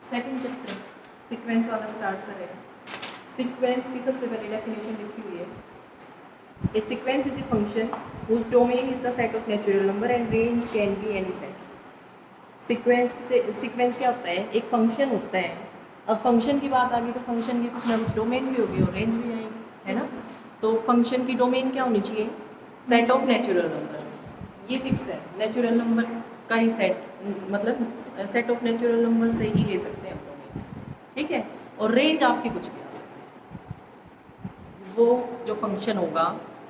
Second chapter sequence वाला start करें। Sequence की सबसे पहले डेफिनेशन लिखी हुई है। A sequence is a function whose domain is the set of natural number and range can be any set। Sequence क्या होता है? एक फंक्शन होता है। अब फंक्शन की बात आ गई तो फंक्शन की कुछ ना कुछ डोमेन भी होगी और रेंज भी आएगी, है ना? तो फंक्शन की डोमेन क्या होनी चाहिए? Set of natural number. ये फिक्स है, नेचुरल नंबर का ही सेट, मतलब सेट ऑफ नेचुरल नंबर से ही ले सकते हैं हम डोमेन, ठीक है? और रेंज आपकी कुछ भी आ सकती है। वो जो फंक्शन होगा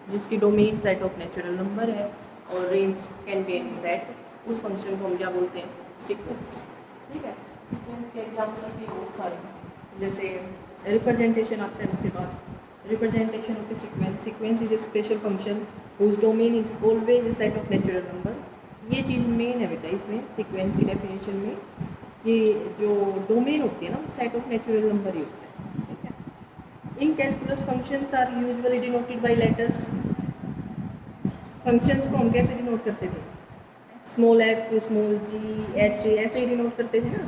जिसकी domain set of natural number है और range can be any set, उस फंक्शन को हम क्या बोलते हैं? सीक्वेंस, ठीक है? सीक्वेंस के एग्जाम्पल भी बहुत सारे, जैसे रिप्रेजेंटेशन आता है। उसके बाद representation of a sequence. Sequence is A special function whose domain is always a set of natural number। ये चीज़ मेन है बेटा इसमें, सीक्वेंस की डेफिनेशन में। ये जो डोमेन होती है ना, वो सेट ऑफ नेचुरल नंबर ही होता है, ठीक है? In calculus functions are usually denoted by letters. Functions को हम कैसे डिनोट करते थे? Small F, small G, H, ऐसे ही डिनोट करते थे ना।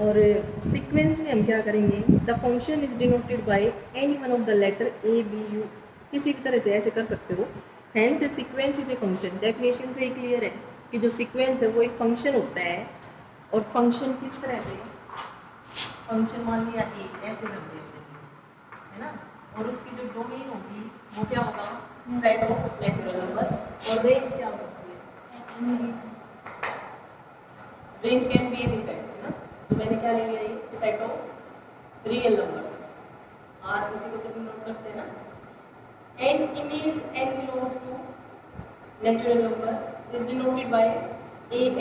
और सीक्वेंस में हम क्या करेंगे? The function is denoted by any one of the letter A, B, U, किसी भी तरह से ऐसे कर सकते हो। Hence a sequence is a function. Definition से ही क्लियर है कि जो सीक्वेंस है वो एक फंक्शन होता है। और फंक्शन किस तरह से? फंक्शन मान लिया ए, ऐसे कर देते हैं, है ना? और उसकी जो डोमेन होगी वो क्या होगा? Set of natural number. और रेंज क्या हो सकती है? Range can be any set, है ना? तो मैंने क्या ले लिया? ये set of real numbers. R किसी को तो नोट करते हैं ना। And image n belongs to natural number is denoted by an,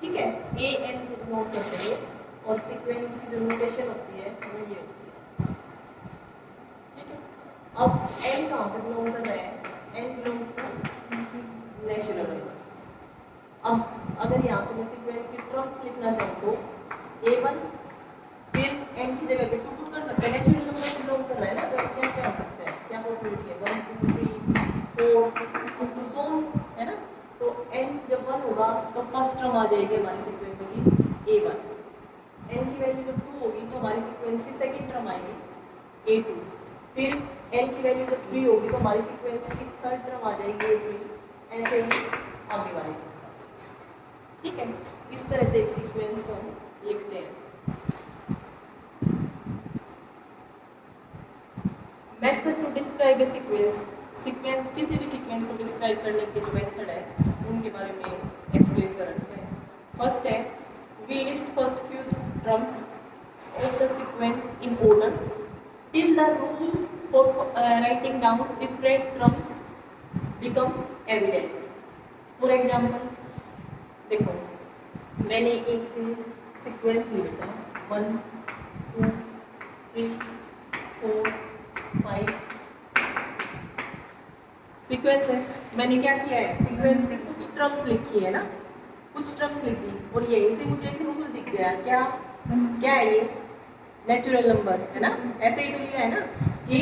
ठीक है? an से डिनोट करते हैं। और सीक्वेंस की जो नोटेशन होती है वो ये होती है, ठीक है? अब n कहाँ पे बिलोंग कर रहा है? n belongs to natural numbers. अब अगर यहाँ से मैं सीक्वेंस की टर्म्स लिखना चाहूँ तो a1, फिर n की जगह पे 2 पुट कर सकते हैं। नेचुरल नंबर से बिलोंग कर रहा है ना, तो क्या क्या हो सकता है? क्या पॉसिबिलिटी है? 1 2 3 4 टू सो, है ना? तो n जब 1 होगा तो फर्स्ट टर्म आ जाएगी हमारी सीक्वेंस की a1। n की वैल्यू जब 2 होगी तो हमारी सीक्वेंस की सेकंड टर्म आएगी a2। फिर n की वैल्यू जब 3 होगी तो हमारी सीक्वेंस की थर्ड टर्म आ जाएगी a3। ऐसे ही आगे वाली टर्म्स आ जाएगी, ठीक है? इस तरह से एक सीक्वेंस को हम लिखते हैं। Method to describe a sequence. Sequence, किसी भी सीक्वेंस को डिस्क्राइब करने के जो मेथड है उनके बारे में एक्सप्लेन कर रखे हैं। फर्स्ट है, we list first few terms of the sequence in order till the rule for writing down different terms becomes evident. For example देखो, मैंने एक सीक्वेंस ली बेटा, 1 2 3 4 5 सीक्वेंस है। मैंने क्या किया है? सीक्वेंस की कुछ टर्म्स लिखी है ना, कुछ टर्म्स लिख दी और यहीं से मुझे एक रूल दिख गया। क्या क्या है ये? नेचुरल नंबर, है ना? ऐसे ही तो लिया है ना कि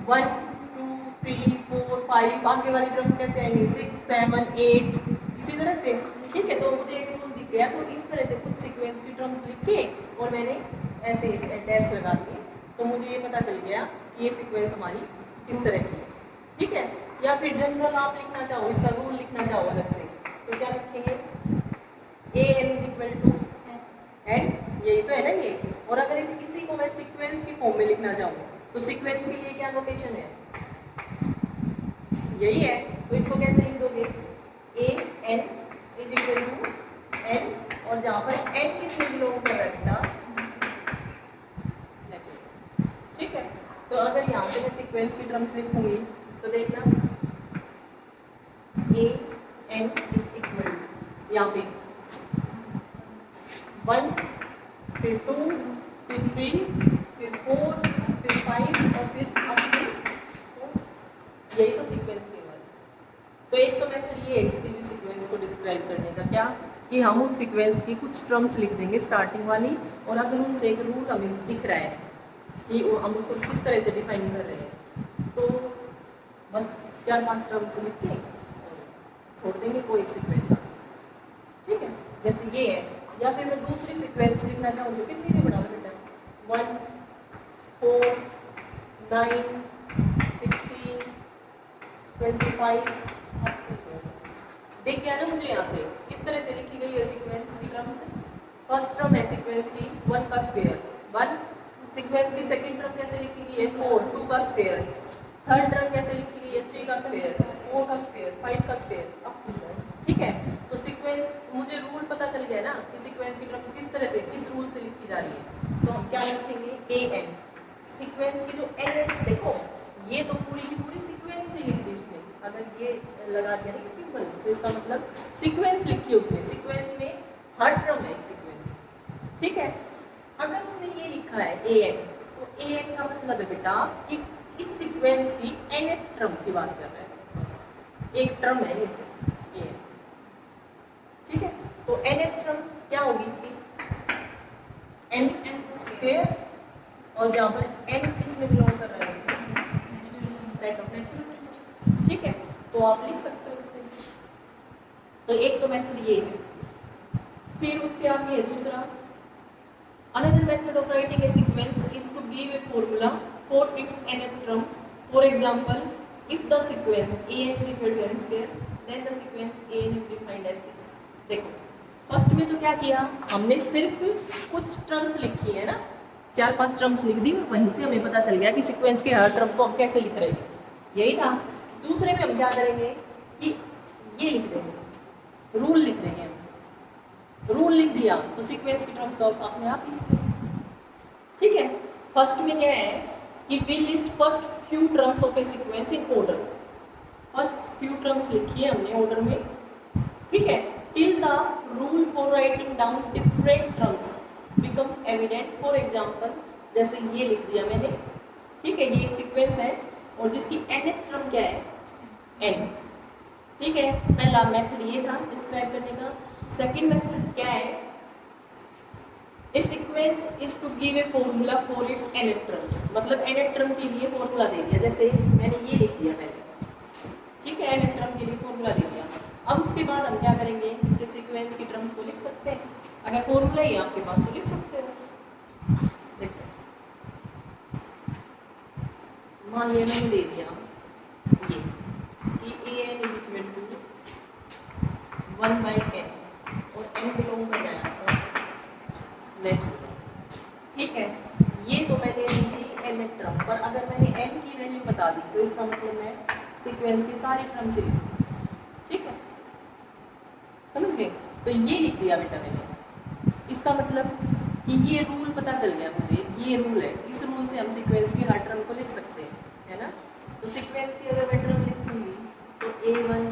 1 2 3 4 5, आगे वाली टर्म्स कैसे आएंगी? 6 7 8, इसी तरह से, ठीक है? तो मुझे एक रूल दिख गया, तो इस तरह से कुछ सीक्वेंस की टर्म्स लिख के और मैंने ऐसे डैश लगा दिए, तो मुझे ये पता चल गया कि ये सीक्वेंस हमारी किस तरह की है, ठीक है? या फिर जनरल आप लिखना चाहो, इसका रूल लिखना चाहो अलग से, तो क्या लिखेंगे? an is equal to n, यही तो है ना ये। और अगर इसी को मैं सीक्वेंस की फॉर्म में लिखना चाहूँ तो सीक्वेंस के लिए क्या नोटेशन है? यही है। तो इसको कैसे लिख दोगे? an is equal to n, और जहाँ पर n किस में बिलोंग कर रहा है बेटा? नेचुरल, ठीक है? तो अगर यहाँ पे मैं सीक्वेंस की टर्म्स लिखूंगी तो देखना a n इक्वल यहाँ पे 1, फिर 2, फिर 3, फिर 4, फिर 5 और फिर अप टू 4। यही तो सीक्वेंस थी हमारी। तो एक तो मेथड ये है किसी भी सीक्वेंस को डिस्क्राइब करने का, क्या कि हम उस सीक्वेंस की कुछ टर्म्स लिख देंगे स्टार्टिंग वाली, और अगर उनसे एक रूल हमें दिख रहा है कि हम उसको किस तरह से डिफाइन कर रहे हैं, तो बस 4-5 टर्म्स लिख के छोड़ देंगे, कोई एक सीक्वेंस, ठीक है? जैसे ये है या फिर मैं दूसरी सीक्वेंस लिखना चाहूँ तो कितनी भी बना लो बेटा, 1 4 9 16 25 up to 4। देख गया ना मुझे यहाँ से किस तरह से लिखी गई है सीक्वेंस की टर्म्स। फर्स्ट टर्म है सीक्वेंस की 1 का स्क्वायर 1, सीक्वेंस की सेकंड टर्म कैसे लिखी गई है 4 2 का स्क्वायर, थर्ड टर्म कैसे लिखी गई है 3 का स्क्वायर 4 का स्क्वायर 5 का स्क्वायर अप टू 4। ठीक है, तो सीक्वेंस मुझे रूल पता चल गया ना कि सीक्वेंस की टर्म्स किस तरह से किस रूल से लिखी जा रही है। तो हम क्या लिखेंगे an, सीक्वेंस की जो n है, देखो ये तो पूरी की पूरी सीक्वेंस ही लिख दी उसने, अगर ये लगा दिया ना सिंबल तो इसका मतलब सीक्वेंस लिखी है उसने, सीक्वेंस में हर टर्म है सीक्वेंस। ठीक है, अगर उसने ये लिखा है an तो an का मतलब है बेटा कि इस सीक्वेंस की nth टर्म की बात कर रहा है, एक टर्म है जैसे an। ठीक है, तो nth टर्म क्या होगी इसकी n स्क्वायर, और जहाँ पर n किसमें बिलोंग कर रहा है सेट ऑफ नेचुरल नंबर्स। ठीक है, तो आप लिख सकते हो इससे। तो एक तो मेथड ये है, फिर उसके आगे दूसरा another method of writing a sequence is to give a formula for its nth term। For example, if the sequence an is equal to n square then the sequence an is defined as this। देखो first में तो क्या किया हमने, सिर्फ कुछ terms लिखी है ना, 4-5 टर्म्स लिख दी और वहीं से हमें पता चल गया कि सीक्वेंस के हर टर्म को हम कैसे लिख रहे हैं, यही था। दूसरे में हम क्या करेंगे कि ये लिख देंगे, रूल लिख देंगे हम, रूल लिख दिया तो सीक्वेंस की टर्म्स तो अपने आप ही लिख देंगे। ठीक है, फर्स्ट में क्या है कि we list first few terms of a sequence in order, first few terms लिखी है हमने ऑर्डर में। ठीक है, till the rule for writing down different terms becomes evident। for example, जैसे ये लिख दिया मैंने। ठीक है, ये एक सीक्वेंस है और जिसकी nth टर्म क्या है n। ठीक है, पहला मेथड ये था डिस्क्राइब करने का। सेकंड मेथड क्या है, a sequence is to give a formula for its nth term, मतलब nth टर्म के लिए फॉर्मूला दे दिया, जैसे मैंने ये लिख दिया पहले। ठीक है, nth टर्म के लिए फॉर्मूला दे दिया। अब उसके बाद हम क्या करेंगे कि सीक्वेंस की टर्म्स को लिख सकते हैं, अगर फॉर्मूला ही आपके पास तो लिख सकते हो। देखो मान लिया मैंने दे दिया ये कि an is equal to 1/n और n बिलोंग कर रहा है नेचुरल। ठीक है, ये तो मैंने दी थी nth टर्म पर, अगर मैंने n की वैल्यू बता दी तो इसका मतलब मैं सीक्वेंस की सारी टर्म से लिख दूँ। ठीक है, समझ गए? तो ये लिख दिया बेटा मैंने, इसका मतलब कि ये रूल पता चल गया मुझे, ये रूल है, इस रूल से हम सीक्वेंस की हर टर्म को लिख सकते हैं, है ना। तो सीक्वेंस की अगर मैं टर्म लिखूंगी तो a1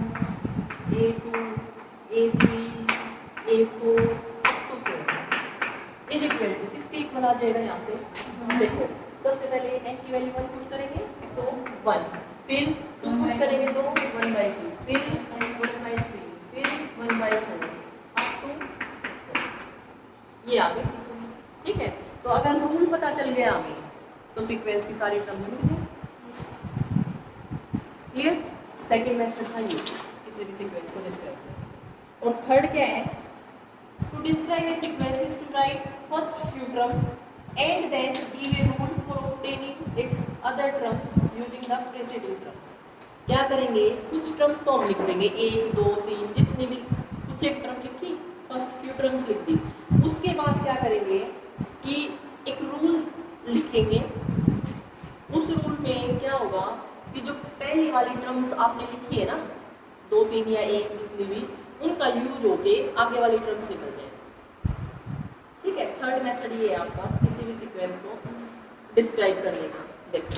a2 a3 a4 up to 4 is equal to किसके इक्वल आ जाएगा यहाँ से। देखो सबसे पहले n की वैल्यू 1 पुट करेंगे तो 1, फिर 2 पुट करेंगे तो 1/2, फिर 1/3, फिर 1/4 अप टू 4। ये आ गई सीक्वेंस। ठीक है, तो अगर रूल पता चल गया हमें तो सीक्वेंस की सारी टर्म्स लिख दें। क्लियर? सेकंड मेथड था ये, किसी भी सीक्वेंस को डिस्क्राइब करना। और थर्ड क्या है, to describe a sequence is to write first few terms and then give a rule for obtaining its other terms using the preceding terms. क्या करेंगे, कुछ टर्म्स तो हम लिख देंगे 1 2 3 जितनी भी, कुछ एक टर्म लिखी, फर्स्ट फ्यू टर्म्स लिख दी। उसके बाद क्या करेंगे कि एक रूल लिखेंगे। उस रूल में क्या होगा कि जो पहली वाली टर्म्स आपने लिखी है ना 2 3 या 1 जितनी भी, उनका यूज होके आगे वाली टर्म्स निकल जाए। ठीक है, थर्ड मेथड ये है आपका किसी भी सीक्वेंस को डिस्क्राइब करने का। देखो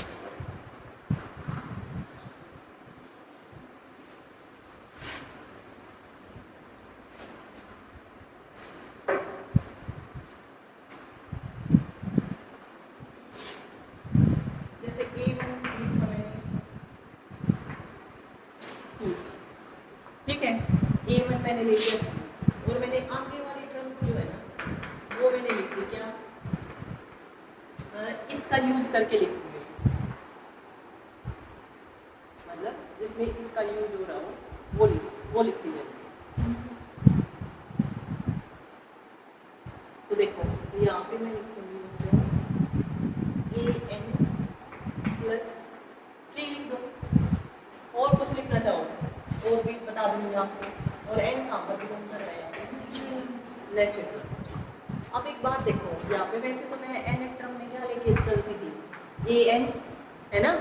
a1 मैंने ले लिया और मैंने आगे वाली टर्म्स जो है ना वो मैंने लिख दी, क्या इसका यूज करके लिखूंगी, मतलब जिसमें इसका यूज हो रहा हो वो लिखती जाएगी। मैं लिखूंगी बच्चों an प्लस 3 लिख दो, और कुछ लिखना चाहो और भी बता दूंगी आपको। और n कहाँ पर बिलोंग कर रहा है नेचुरल। अब एक बात देखो, यहाँ पे वैसे तो मैं n एक टर्म में क्या लेके चलती थी an है ना,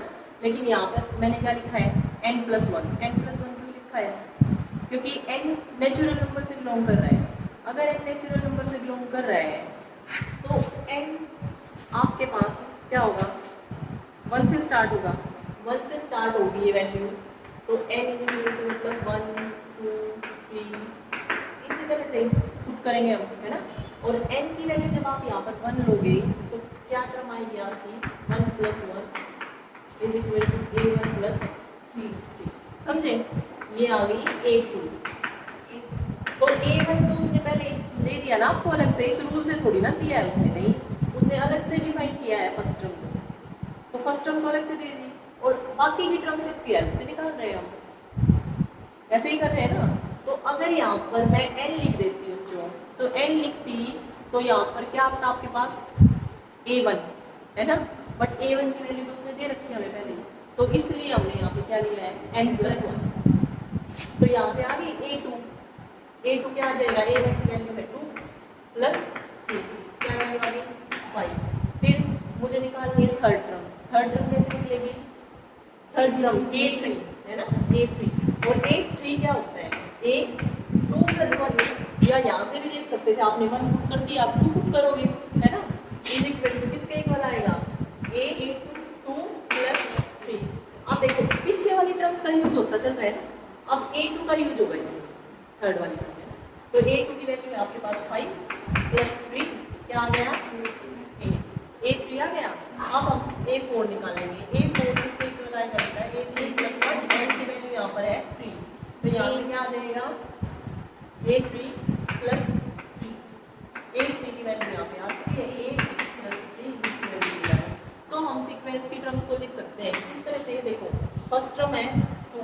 लेकिन यहाँ पर मैंने क्या लिखा है n plus one. n plus one क्यों लिखा है? क्योंकि n नेचुरल नंबर से बिलोंग कर रहा है। अगर n नेचुरल नंबर से बिलोंग कर रहा है तो n आपके पास क्या होगा, 1 से स्टार्ट होगा, 1 से स्टार्ट होगी ये वैल्यू, तो n इज इक्वल टू मतलब 1 2 3 इसी तरह से पुट करेंगे हम, है ना। और n की वैल्यू जब आप यहाँ पर 1 लोगे तो क्या टर्म आएगी आपकी 1 plus 1 is equal to a1 plus 3। समझे? ये आ गई a2। तो a1 तो उसने पहले दे दिया ना आपको अलग से, इस रूल से थोड़ी ना दिया है उसने, नहीं उसने अलग से डिफाइन किया है फर्स्ट टर्म को, तो फर्स्ट टर्म तो अलग से दे दी और बाकी की टर्म्स इसकी हेल्प से निकाल रहे हैं हम, ऐसे ही कर रहे हैं ना। तो अगर यहाँ पर मैं n लिख देती हूँ बच्चों, तो n लिखती तो यहाँ पर क्या आता आपके पास a1 है ना, बट a1 की वैल्यू तो उसने दे रखी है हमें पहले, तो इसलिए हमने यहाँ पे क्या लिया है n प्लस 1। तो यहाँ से आ गई a2 क्या आ जाएगा, a1 की वैल्यू है 2 प्लस 3 क्या वैल्यू आ गई 5। फिर मुझे निकालनी है थर्ड टर्म कैसे निकलेगी, थर्ड टर्म a3 है ना, a3 और a3 क्या होता है a2 प्लस 1, या यहाँ से भी देख सकते थे आपने 1 पुट कर दिया, आप 2 पुट करोगे है ना, इज इक्वल टू किसके इक्वल आएगा a2 प्लस 3। अब देखो पीछे वाली टर्म्स का यूज होता चल रहा है ना, अब a2 का यूज होगा इसमें थर्ड वाली टर्म में, तो a2 की वैल्यू है आपके पास 5 प्लस 3 क्या आ गया a3 आ गया। अब हम a4 निकालेंगे, a4 किसके इक्वल आएगा बेटा a3 प्लस 1, n की वैल्यू यहाँ पर है 3, तो यहाँ से क्या आ जाएगा a3 प्लस 3, a3 की वैल्यू यहाँ पे आ चुकी है 8 प्लस 3 की वैल्यू है। तो हम सीक्वेंस की टर्म्स को लिख सकते हैं किस तरह से, देखो फर्स्ट टर्म है 2,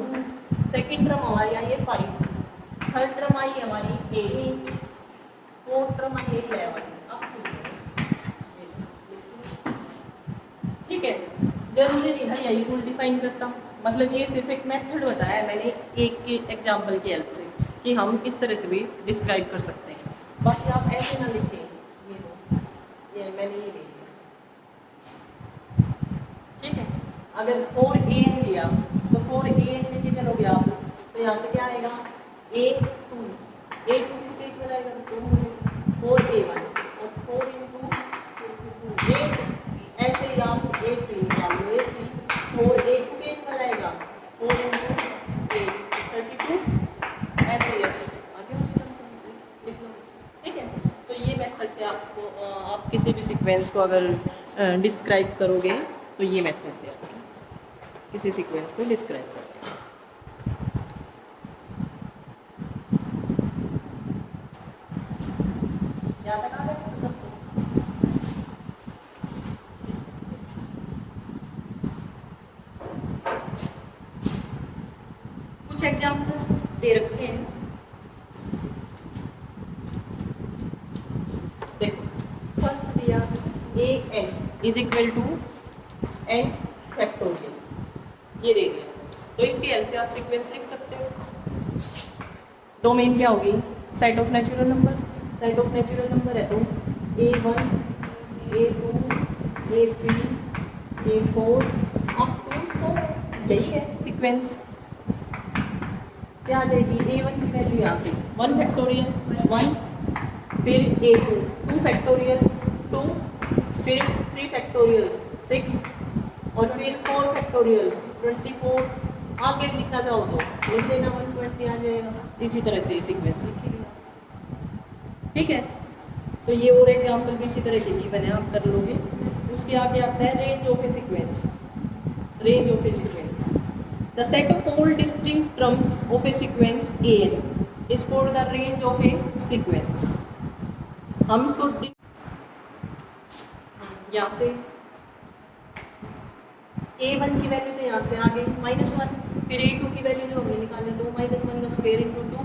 सेकेंड टर्म हमारी आई है 5, थर्ड टर्म आई है हमारी 8, फोर्थ टर्म आई है 11, अब 2। ठीक है, जरूरी नहीं था यही रूल डिफाइन करता हूँ, मतलब ये सिर्फ एक मेथड बताया है मैंने एक के एग्जाम्पल की हेल्प से कि हम इस तरह से भी डिस्क्राइब कर सकते हैं। बाकी आप ऐसे ना लिखें, ये मैंने ये ले लिया, ठीक है। अगर 4an लिया तो 4an लेके चलोगे आप, तो यहाँ से क्या आएगा a2 किसके इक्वल आएगा बच्चों 4a1 और 4 इंटू 8, ऐसे ही आप a3 निकालो, a3 4a2 के इक्वल आएगा 4 इंटू 8 32, ऐसे ही आगे लिख लो, ठीक है। तो ये मेथड थे आपको, आप किसी भी सीक्वेंस को अगर डिस्क्राइब करोगे तो ये मेथड थे आपकी किसी सीक्वेंस को डिस्क्राइब करोगे। याद रखा है सबको? कुछ एग्जाम्पल्स दे रखे हैं, देखो फर्स्ट दिया an is equal to n factorial, ये दे दिया, तो इसके हेल्प से आप सीक्वेंस लिख सकते हो। डोमेन क्या होगी set of natural numbers, set of natural number है तो a1 a2 a3 a4 up to 100, यही है सीक्वेंस। क्या आ जाएगी a1 की वैल्यू यहाँ से 1 फैक्टोरियल 1, फिर a2 2 फैक्टोरियल 2, फिर 3 फैक्टोरियल 6 और फिर 4 फैक्टोरियल 24, आगे लिखना चाहो तो लिख देना 120 आ जाएगा। इसी तरह से सीक्वेंस लिखेगी, ठीक है। तो ये और एग्जाम्पल भी इसी तरह के लिए बने, आप कर लोगे। उसके आगे आता है range of a sequence, range of a sequence the set of all distinct terms of a sequence an is called the range of a sequence. हम इसको यहाँ से a1 की वैल्यू तो यहाँ से आ गई -1, फिर a2 की वैल्यू जो हमने निकाली तो -1 का स्क्वायर इंटू 2,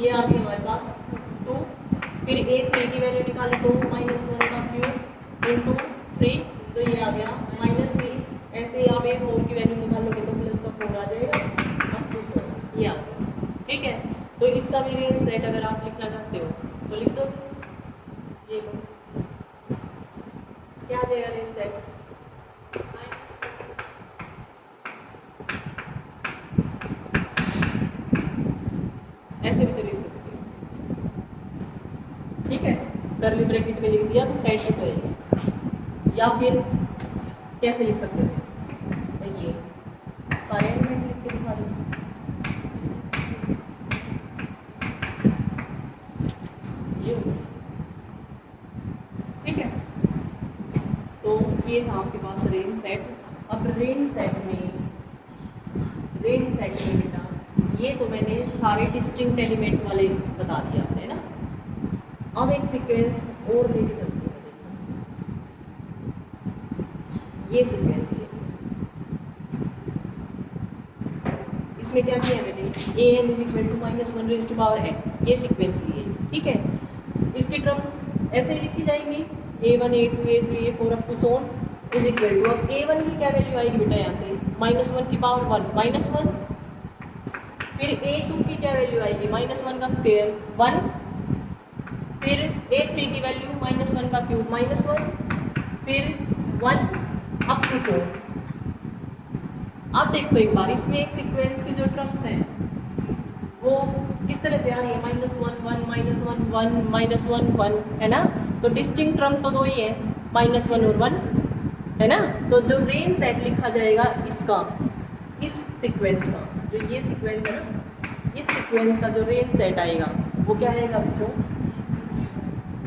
ये आ गई हमारे पास 2, फिर a3 की वैल्यू निकाली तो -1 का क्यूब इंटू 3, तो ये आ गया -3। ऐसे ही आप A4 की वैल्यू निकालोगे तो प्लस का 4 आ जाएगा, अब 200 ये आ गया। ठीक है, तो इसका भी रेंज सेट अगर आप लिखना चाहते हो तो लिख दोगे। ये लो, क्या आ जाएगा रेंज सेट? ऐसे भी तो लिख सकते हो। ठीक है, कर्ली ब्रैकेट में लिख दिया तो सेट हिट होएगी। या फिर कैसे लिख सकते हो? तो ये सारे एलिमेंट लिख के दिखा दो। ये ठीक है, तो ये था आपके पास रेंज सेट। अब रेंज सेट में बेटा ये तो मैंने सारे डिस्टिंक्ट एलिमेंट वाले बता दिया आपने ना। अब एक सीक्वेंस और लेके चलते हैं, ये सीक्वेंस है, इसमें क्या किया मैंने, an is equal to -1 raise to power n, ये सीक्वेंस ली है। ठीक है, इसकी टर्म्स ऐसे ही लिखी जाएंगी, a1 a2 a3 a4 up to so on is equal to, अब a1 की क्या वैल्यू आएगी बेटा यहाँ से, -1 की पावर 1 -1, फिर a2 की क्या वैल्यू आएगी, -1 का स्क्वायर 1, फिर a3 की वैल्यू -1 का क्यूब -1, फिर 1 अप टू 4। अब देखो एक बार इसमें एक सीक्वेंस की जो टर्म्स हैं वो किस तरह से आ रही है, -1 1 -1 1 -1 1 है ना। तो डिस्टिंक्ट टर्म तो दो ही है, -1 और 1 है ना। तो जो रेंज सेट लिखा जाएगा इसका, इस सीक्वेंस का, जो ये सीक्वेंस है ना, इस सीक्वेंस का जो रेंज सेट आएगा वो क्या आएगा बच्चों,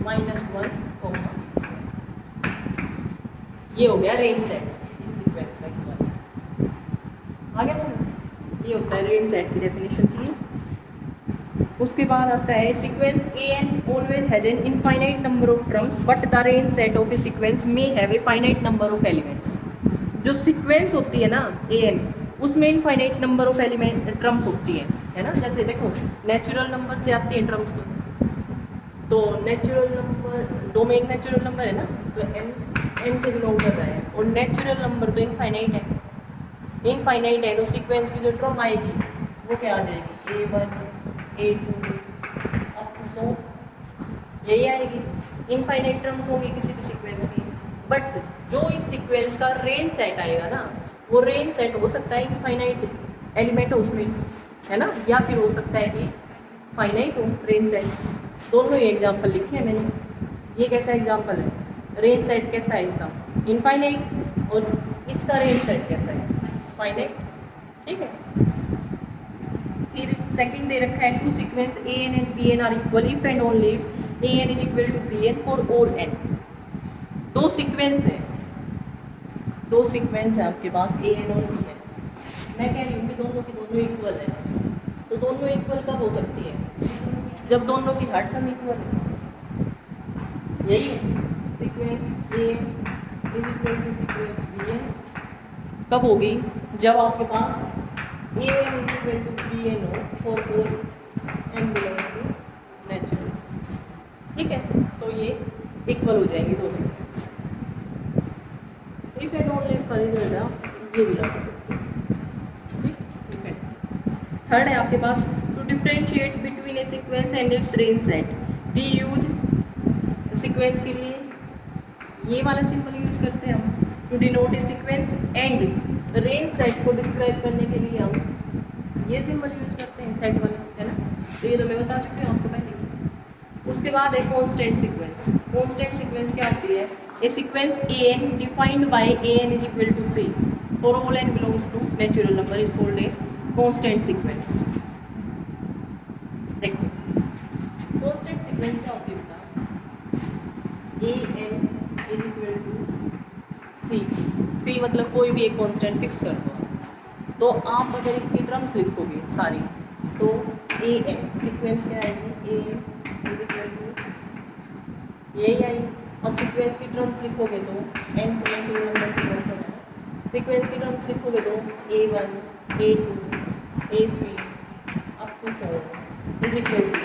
-1, ये हो गया रेंज सेट इस सीक्वेंस का, इस वाले आ गया समझ। ये होता है रेंज सेट की डेफिनेशन थी। उसके बाद आता है sequence an always has an infinite number of terms but the range set of a sequence may have a finite number of elements। जो सीक्वेंस होती है ना an, उसमें infinite number of element terms होती है ना। जैसे देखो नेचुरल नंबर से आती है टर्म्स, तो natural number domain natural number है ना, तो n से बिलोंग कर रहा है, और नेचुरल नंबर तो इनफाइनाइट है, तो सीक्वेंस की जो टर्म आएगी वो क्या आ जाएगी, a1 a2 अप टू सो, यही आएगी। इनफाइनाइट टर्म्स होंगी किसी भी सीक्वेंस की, बट जो इस सीक्वेंस का रेंज सेट आएगा ना, वो रेंज सेट हो सकता है इनफाइनाइट एलिमेंट हो उसमें, है ना, या फिर हो सकता है कि फाइनाइट हो रेंज सेट। दोनों ही एग्जाम्पल लिखे हैं मैंने। ये कैसा एग्जाम्पल है, रेंज सेट कैसा है इसका, इनफाइनाइट, और इसका रेंज सेट कैसा है, फाइनाइट। ठीक है, फिर सेकंड दे रखा है two sequence an and bn are equal if and only if an is equal to bn for all n। दो सीक्वेंस है आपके पास an और bn, मैं कह रही हूँ कि दोनों की दोनों इक्वल है, तो दोनों इक्वल कब हो सकती है, जब दोनों की हर टर्म इक्वल है। यही है sequence a is equal to sequence bn कब होगी, जब आपके पास an is equal to bn हो for all n belongs to natural। ठीक है, तो ये इक्वल हो जाएंगे दो sequence. If and only if का रिजल्ट आप ये भी लगा सकते हैं। ठीक है, थर्ड है आपके पास to differentiate between a sequence and its range set we use, sequence के लिए ये वाला सिंबल यूज करते हैं हम to denote a sequence, and range set को डिस्क्राइब करने के लिए हम ये सिंबल यूज करते हैं सेट वाला, है ना। तो ये तो मैं बता चुकी हूँ आपको पहले। उसके बाद है कांस्टेंट सीक्वेंस। कांस्टेंट सीक्वेंस क्या होती है, a sequence an defined by an is equal to c for all n belongs to natural number is called a constant sequence. देखो कांस्टेंट सीक्वेंस क्या होती है बेटा, an is equal to c मतलब कोई भी एक कांस्टेंट फिक्स कर दो। तो आप अगर इसकी टर्म्स लिखोगे सारी, तो an सीक्वेंस क्या आएगी, a इज इक्वल टू यही आई। अब सीक्वेंस की टर्म्स लिखोगे तो n तो नेचुरल नंबर सीक्वेंस है, सीक्वेंस की टर्म्स लिखोगे तो a1 a2 a3 up to 4 is equal to,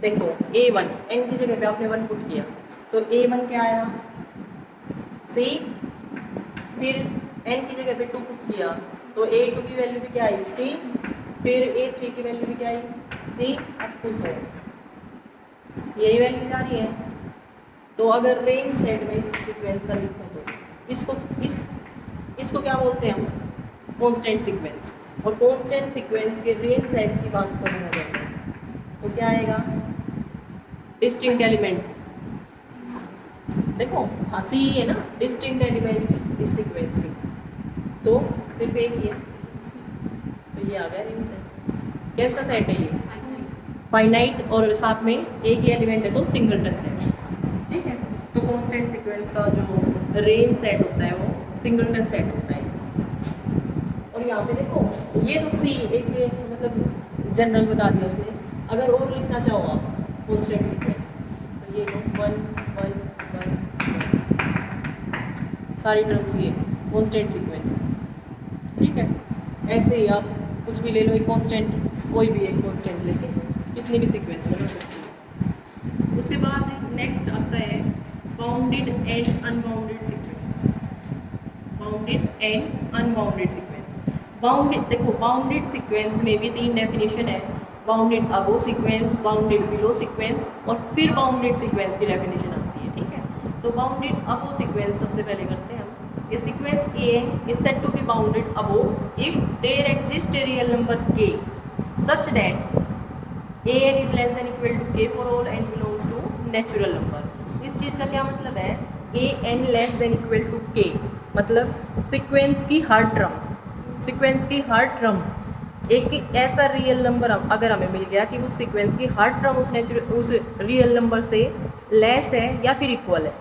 देखो a1 n की जगह पे आपने 1 पुट किया तो a1 क्या आया सी, फिर n की जगह पे 2 पुट किया तो A2 की वैल्यू भी क्या आई C, फिर A3 की वैल्यू भी क्या आई C अप टू 100, यही वैल्यू जा रही है। तो अगर रेंज सेट में इस सीक्वेंस का लिखूं तो इसको क्या बोलते हैं हम, कांस्टेंट सीक्वेंस। और कांस्टेंट सीक्वेंस के रेंज सेट की बात करूँ अगर तो क्या आएगा, डिस्टिंक्ट एलिमेंट, देखो हाँ सी है ना, डिस्टिंक्ट एलिमेंट्स इस सीक्वेंस के, तो सिर्फ एक ही है, तो ये आ गया रेंज सेट। कैसा सेट है ये, फाइनाइट और साथ में एक ही एलिमेंट है तो सिंगलटन सेट, ठीक है। तो कांस्टेंट सीक्वेंस का जो रेंज सेट होता है वो सिंगलटन सेट होता है। और यहाँ पे देखो ये तो सी एक मतलब जनरल बता दिया उसने, अगर और लिखना चाहो आप कांस्टेंट सीक्वेंस तो ये लो 1 1 1 सारी टर्म्स ये कांस्टेंट सीक्वेंस, ठीक है। ऐसे ही आप कुछ भी ले लो एक कांस्टेंट, कोई भी एक कांस्टेंट लेके कितनी भी सीक्वेंस बना सकते हो। उसके बाद नेक्स्ट आता है bounded and unbounded sequence. Bounded and unbounded sequence, bounded देखो बाउंडेड सीक्वेंस में भी 3 डेफिनेशन है, बाउंडेड अबो सीक्वेंस, बाउंडेड बिलो सीक्वेंस और फिर बाउंडेड सीक्वेंस की डेफिनेशन आती है, ठीक है। तो बाउंडेड अबो सीक्वेंस सबसे पहले करते हैं हम। A sequence A is said to be bounded above if there exists a real number k such that an is less than equal to k for all n belongs to natural number। इस चीज़ का क्या मतलब है, an less than equal to k मतलब sequence की हर term एक ऐसा real number अगर हमें मिल गया कि उस सीक्वेंस की हर टर्म उस रियल नंबर से लेस है या फिर इक्वल है,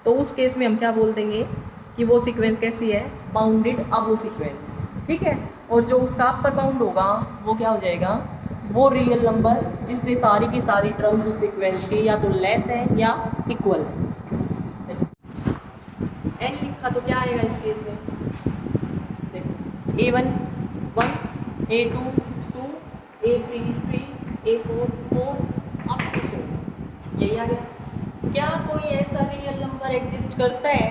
तो उस केस में हम क्या बोल देंगे कि वो सीक्वेंस कैसी है, बाउंडेड अबो सीक्वेंस, ठीक है। और जो उसका अपर बाउंड होगा वो क्या हो जाएगा, वो रियल नंबर जिससे सारी की सारी टर्म्स उस सीक्वेंस की या तो लेस है या इक्वल है। n लिखा तो क्या आएगा इस केस में, देखो A1 1, A2 2, A3 3, A4 4 up to 4, यही आ गया। क्या कोई ऐसा रियल नंबर एग्जिस्ट करता है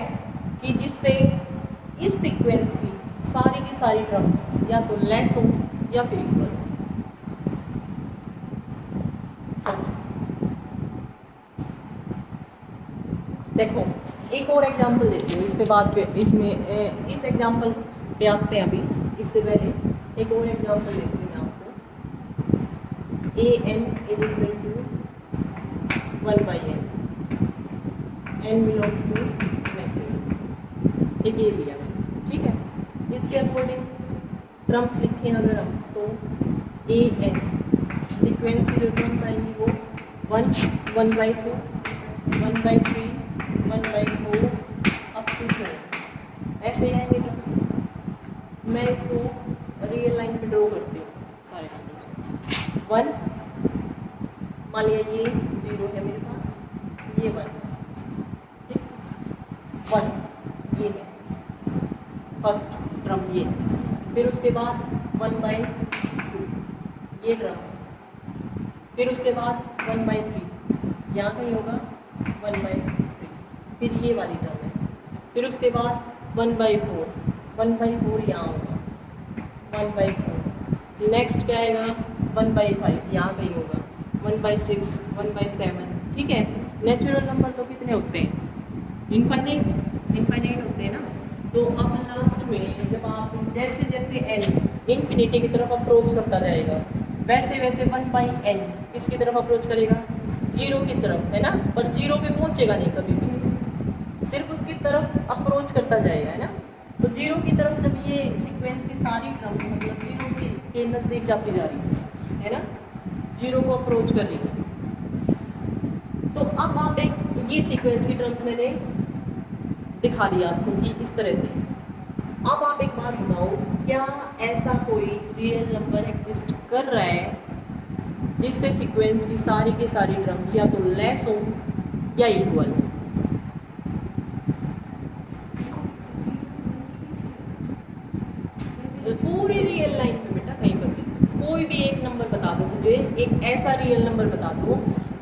कि जिससे इस सीक्वेंस की सारी टर्म्स या तो लेस हो या फिर इक्वल हो, देखो एक और एग्जांपल देती हूँ इस पे बाद पे, इसमें इस एग्जांपल पे आते हैं अभी, इससे पहले एक और एग्जांपल देती हूँ मैं आपको। an is equal to 1/n, n belongs to natural, एक ये लिया मैंने, ठीक है। इसके अकॉर्डिंग टर्म्स लिखे अगर हम तो an सीक्वेंस की जो टर्म्स आएंगी वो 1 1/2 1/3 1/4 अप टू 4 ऐसे ही आएंगे टर्म्स। मैं इसको रियल लाइन पे ड्रॉ करती हूँ सारे नंबर्स को। 1 मान लिया ये 0 है मेरे पास, ये 1 है, ठीक 1 ये है फर्स्ट टर्म ये, फिर उसके बाद 1/2 ये टर्म, फिर उसके बाद 1/3 यहाँ कहीं होगा 1/3, फिर ये वाली टर्म है, फिर उसके बाद 1/4 यहाँ होगा 1/4, नेक्स्ट क्या आएगा 1/5 यहाँ कहीं होगा 1/6 1/7, ठीक है। नेचुरल नंबर तो कितने होते हैं, इनफाइनाइट होते हैं ना। तो अब लास्ट में जब आप जैसे जैसे n इन्फिनिटी की तरफ अप्रोच करता जाएगा वैसे वैसे 1/n किसकी तरफ अप्रोच करेगा, 0 की तरफ, है ना। पर 0 पे पहुंचेगा नहीं कभी भी, सिर्फ उसकी तरफ अप्रोच करता जाएगा, है ना। तो 0 की तरफ जब ये सीक्वेंस की सारी टर्म्स मतलब 0 के नज़दीक जाती जा रही है ना, 0 को अप्रोच कर रही है, तो अब आप एक ये सीक्वेंस की टर्म्स मैंने दिखा दिया आपको कि इस तरह से। अब आप एक बात बताओ, क्या ऐसा कोई रियल नंबर एग्जिस्ट कर रहा है जिससे सीक्वेंस की सारी टर्म्स या तो लेस हो या इक्वल हो? पूरी रियल लाइन में बेटा कहीं पर भी कोई भी एक नंबर बता दो मुझे, एक ऐसा रियल नंबर बता दो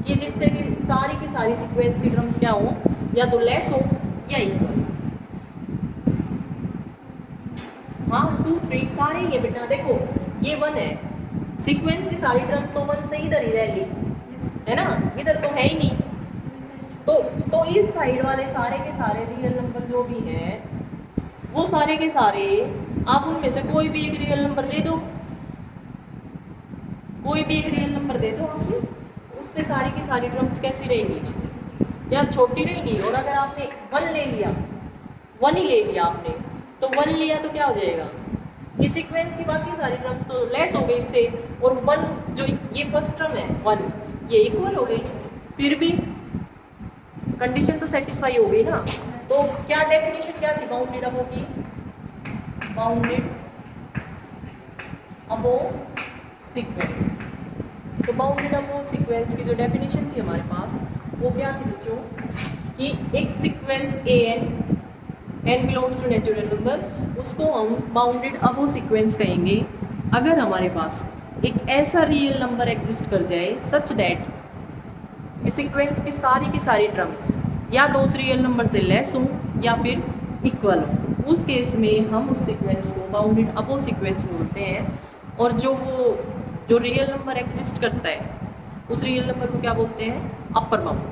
कि जिससे कि सारी की सारी सीक्वेंस की टर्म्स क्या हो, या तो लेस हो या इक्वल। हाँ 2 3 सारे ही है बेटा, देखो ये 1 है, सीक्वेंस की सारी टर्म्स तो 1 से इधर ही रह ली है ना, इधर तो है ही नहीं। तो इस साइड वाले सारे के सारे रियल नंबर जो भी हैं वो सारे के सारे आप उनमें से कोई भी एक रियल नंबर दे दो, कोई भी एक रियल नंबर दे दो आप, उससे सारी की सारी टर्म्स कैसी रहेंगी या छोटी रहेंगी। और अगर आपने 1 ले लिया, 1 ही ले लिया आपने, तो 1 लिया तो क्या हो जाएगा, ये सीक्वेंस की बाकी सारी टर्म्स तो लेस हो गई इससे, और 1 जो ये फर्स्ट टर्म है 1 ये इक्वल हो गई, फिर भी कंडीशन तो सेटिस्फाई हो गई ना। तो क्या डेफिनेशन क्या थी बाउंडेड अबो की, बाउंडेड अबो सीक्वेंस। तो बाउंडेड अबो सीक्वेंस की जो डेफिनेशन थी हमारे पास वो क्या थी बच्चों, कि एक sequence n belongs to natural number, उसको हम बाउंडेड अबो सीक्वेंस कहेंगे अगर हमारे पास एक ऐसा रियल नंबर एग्जिस्ट कर जाए सच दैट सीक्वेंस की सारी टर्म्स या दो रियल नंबर से लेस हो या फिर इक्वल हो, उस केस में हम उस सीक्वेंस को बाउंडेड अबो सीक्वेंस बोलते हैं। और जो रियल नंबर एग्जिस्ट करता है उस रियल नंबर को क्या बोलते हैं, अपर बाउंड।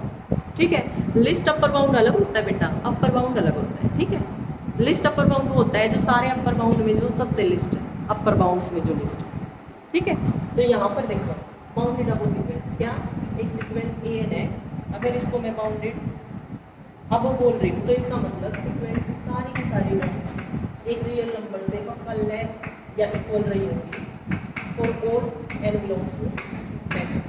ठीक है, लिस्ट अपर बाउंड अलग होता है बेटा, अपर बाउंड अलग होता है। ठीक है, लिस्ट अपर बाउंड वो होता है जो सारे अपर बाउंड में जो सबसे लिस्ट अपर बाउंड्स में जो लिस्ट। ठीक है, तो यहाँ पर देखो बाउंडेड अबो सीक्वेंस क्या, एक सीक्वेंस एन है, अगर इसको मैं बाउंडेड अबो बोल रही हूँ तो इसका मतलब सीक्वेंस की सारी टर्म्स एक रियल नंबर से पक्का लेस या इक्वल रही होगी for all n belongs to natural.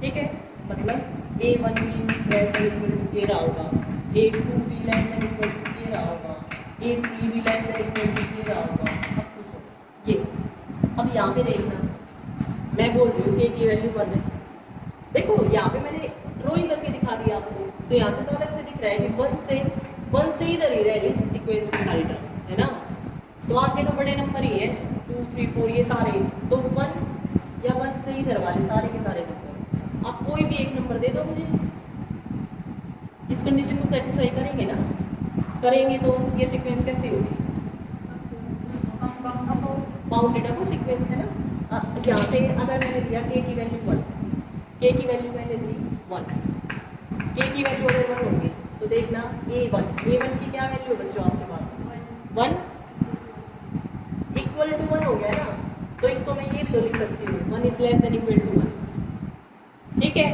ठीक है, मतलब a1 भी लेस देन इक्वल टू के रहा होगा, a2 भी लेस देन इक्वल टू के रहा होगा, a3 भी लेस देन इक्वल टू के रहा होगा। अब पूछो ये, अब यहाँ पे देखना मैं बोल रही हूँ k की वैल्यू 1 है, देखो यहाँ पे मैंने ड्रॉइंग करके दिखा दिया आपको, तो यहाँ से तो अलग से दिख रहा है कि 1 से इधर ही रह रही सीक्वेंस की सारी टर्म्स है ना, तो आपके तो बड़े नंबर ही है 2 3 4 ये सारे, तो 1 या 1 से इधर वाले सारे के सारे नंबर आप कोई भी एक नंबर दे दो मुझे, इस कंडीशन को सेटिस्फाई करेंगे ना, करेंगे तो ये सीक्वेंस कैसी होगी, बाउंडेड अबो सीक्वेंस है ना। यहाँ से अगर मैंने लिया k की वैल्यू 1, k की वैल्यू मैंने दी 1, k की वैल्यू अगर 1 होगी तो देखना a1 की क्या वैल्यू है बच्चों आपके पास 1 इक्वल टू 1 हो गया ना, तो इसको मैं ये भी तो लिख सकती हूँ 1 is less than equal to 1। ठीक है,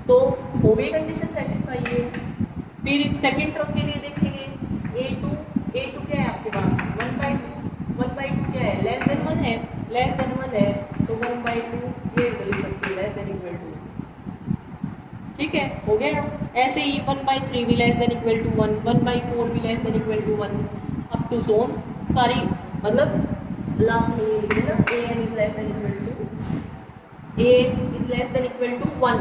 तो हो गई कंडीशन सेटिस्फाई है। फिर सेकंड टर्म के लिए देखेंगे a2 क्या है आपके पास 1/2 क्या है लेस देन 1 है, लेस देन 1 है तो 1/2 ये भी लिख सकते हो लेस देन इक्वल टू। ठीक है, हो गया। ऐसे ही 1/3 भी लेस देन इक्वल टू 1, 1/4 भी less than equal to 1 up to so on, सारी मतलब लास्ट में ये लिख देना an is less than equal to a is less than equal to 1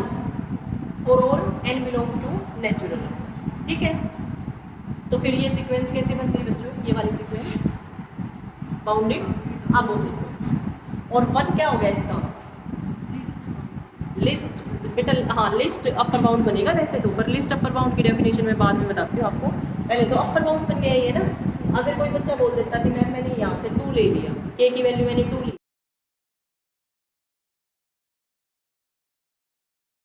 for all n belongs to natural. ठीक है, तो फिर ये सीक्वेंस कैसे बनती है बच्चों, ये वाली सीक्वेंस बाउंडेड अबो सीक्वेंस। और 1 क्या हो गया इसका लिस्ट बेटा, हाँ लिस्ट अपर बाउंड बनेगा वैसे तो, पर लिस्ट अपर बाउंड की डेफिनेशन मैं बाद में बताती हूँ आपको, पहले तो अपर बाउंड बन गया ये ना। अगर कोई बच्चा बोल देता कि मैम मैंने यहाँ से 2 ले लिया, k की वैल्यू मैंने 2 ली,